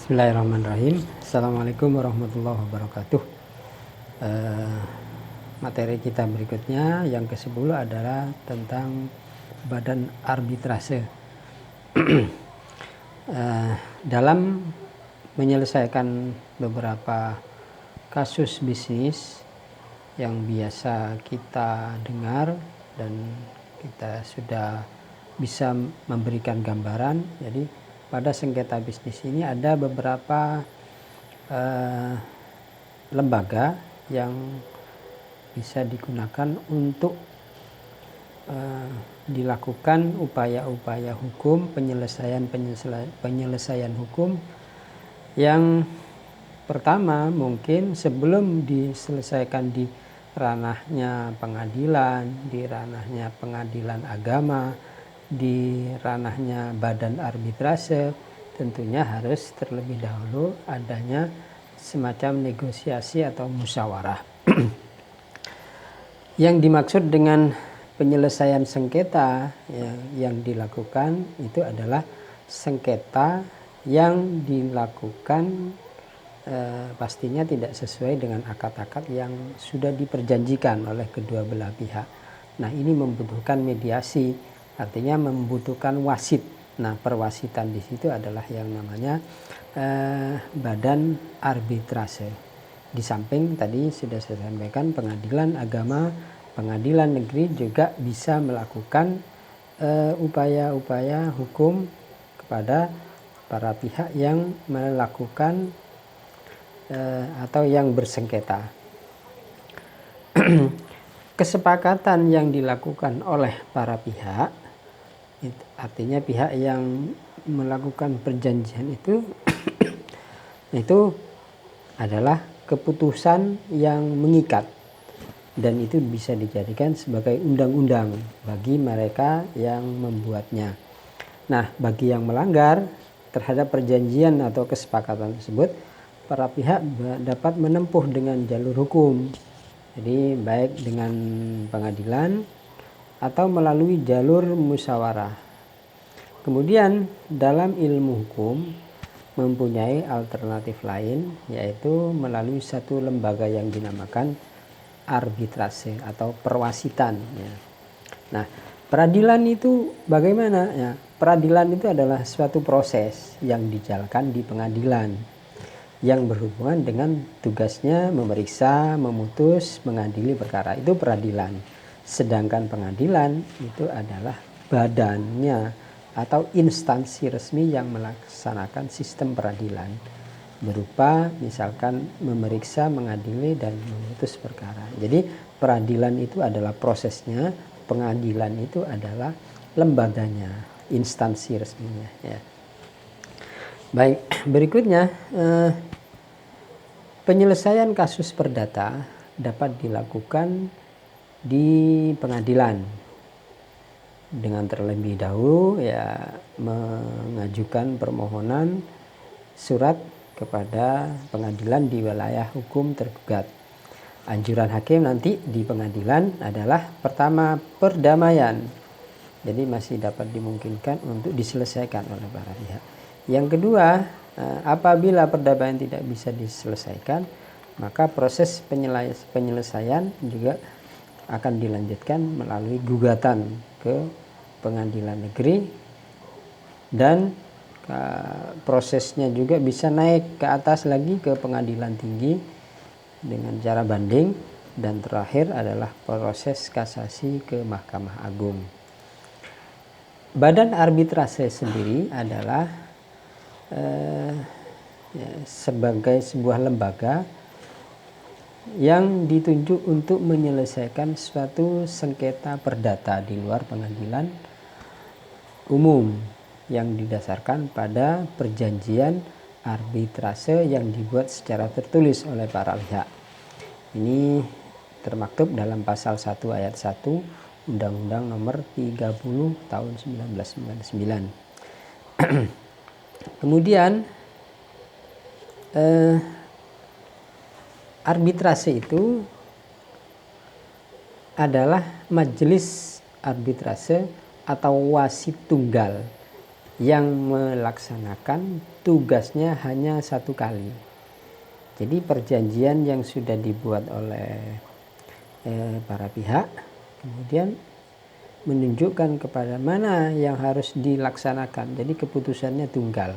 Bismillahirrahmanirrahim. Assalamualaikum warahmatullahi wabarakatuh. Materi kita berikutnya yang ke-10 adalah tentang badan arbitrase. Dalam menyelesaikan beberapa kasus bisnis yang biasa kita dengar dan kita sudah bisa memberikan gambaran, jadi pada sengketa bisnis ini ada beberapa lembaga yang bisa digunakan untuk dilakukan upaya-upaya hukum, penyelesaian hukum. Yang pertama, mungkin sebelum diselesaikan di ranahnya pengadilan, di ranahnya pengadilan agama, di ranahnya badan arbitrase, tentunya harus terlebih dahulu adanya semacam negosiasi atau musyawarah. Yang dimaksud dengan penyelesaian sengketa yang dilakukan itu adalah sengketa yang dilakukan pastinya tidak sesuai dengan akad-akad yang sudah diperjanjikan oleh kedua belah pihak. Nah, ini membutuhkan mediasi. Artinya membutuhkan wasit. Nah, perwasitan di situ adalah yang namanya badan arbitrase. Di samping tadi sudah saya sampaikan, pengadilan agama, pengadilan negeri juga bisa melakukan upaya-upaya hukum kepada para pihak yang melakukan atau yang bersengketa. Kesepakatan yang dilakukan oleh para pihak, artinya pihak yang melakukan perjanjian itu adalah keputusan yang mengikat, dan itu bisa dijadikan sebagai undang-undang bagi mereka yang membuatnya. Nah, bagi yang melanggar terhadap perjanjian atau kesepakatan tersebut, para pihak dapat menempuh dengan jalur hukum. Jadi baik dengan pengadilan atau melalui jalur musyawarah. Kemudian dalam ilmu hukum mempunyai alternatif lain, yaitu melalui satu lembaga yang dinamakan arbitrase atau perwasitan. Nah, peradilan itu bagaimana? Ya, peradilan itu adalah suatu proses yang dijalankan di pengadilan yang berhubungan dengan tugasnya memeriksa, memutus, mengadili perkara. Itu peradilan. Sedangkan pengadilan itu adalah badannya atau instansi resmi yang melaksanakan sistem peradilan, berupa misalkan memeriksa, mengadili, dan memutus perkara. Jadi peradilan itu adalah prosesnya, pengadilan itu adalah lembaganya, instansi resminya. Ya. Baik, berikutnya penyelesaian kasus perdata dapat dilakukan di pengadilan dengan terlebih dahulu mengajukan permohonan surat kepada pengadilan di wilayah hukum tergugat. Anjuran hakim nanti di pengadilan adalah pertama, perdamaian. Jadi masih dapat dimungkinkan untuk diselesaikan oleh para pihak. Yang kedua, apabila perdamaian tidak bisa diselesaikan, maka proses penyelesaian juga akan dilanjutkan melalui gugatan ke pengadilan negeri, dan prosesnya juga bisa naik ke atas lagi ke pengadilan tinggi dengan cara banding, dan terakhir adalah proses kasasi ke Mahkamah Agung. Badan arbitrase sendiri adalah sebagai sebuah lembaga yang ditunjuk untuk menyelesaikan suatu sengketa perdata di luar pengadilan umum yang didasarkan pada perjanjian arbitrase yang dibuat secara tertulis oleh para pihak. Ini termaktub dalam pasal 1 ayat 1 Undang-Undang Nomor 30 Tahun 1999. Kemudian arbitrase itu adalah majelis arbitrase atau wasit tunggal yang melaksanakan tugasnya hanya satu kali. Jadi perjanjian yang sudah dibuat oleh para pihak kemudian menunjukkan kepada mana yang harus dilaksanakan. Jadi keputusannya tunggal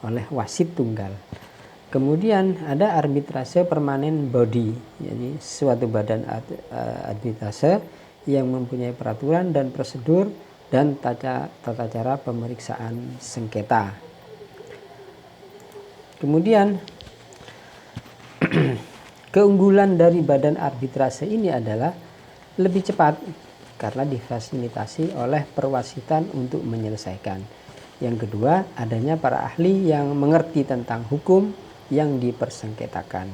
oleh wasit tunggal. Kemudian ada arbitrase permanen body, jadi suatu badan arbitrase yang mempunyai peraturan dan prosedur dan tata cara pemeriksaan sengketa. Kemudian keunggulan dari badan arbitrase ini adalah lebih cepat karena difasilitasi oleh perwasitan untuk menyelesaikan. Yang kedua, adanya para ahli yang mengerti tentang hukum yang dipersengketakan,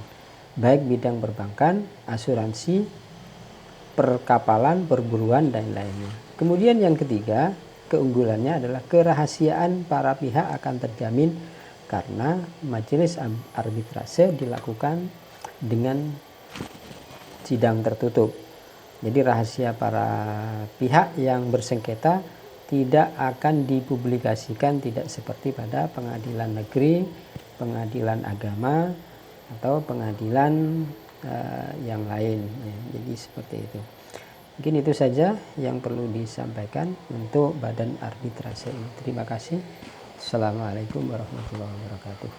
baik bidang perbankan, asuransi, perkapalan, perburuan, dan lainnya. Kemudian yang ketiga, keunggulannya adalah kerahasiaan para pihak akan terjamin karena majelis arbitrase dilakukan dengan sidang tertutup. Jadi rahasia para pihak yang bersengketa tidak akan dipublikasikan, tidak seperti pada pengadilan negeri, pengadilan agama, atau pengadilan yang lain. Ya, jadi seperti itu. Mungkin itu saja yang perlu disampaikan untuk badan arbitrase ini. Terima kasih. Assalamualaikum warahmatullahi wabarakatuh.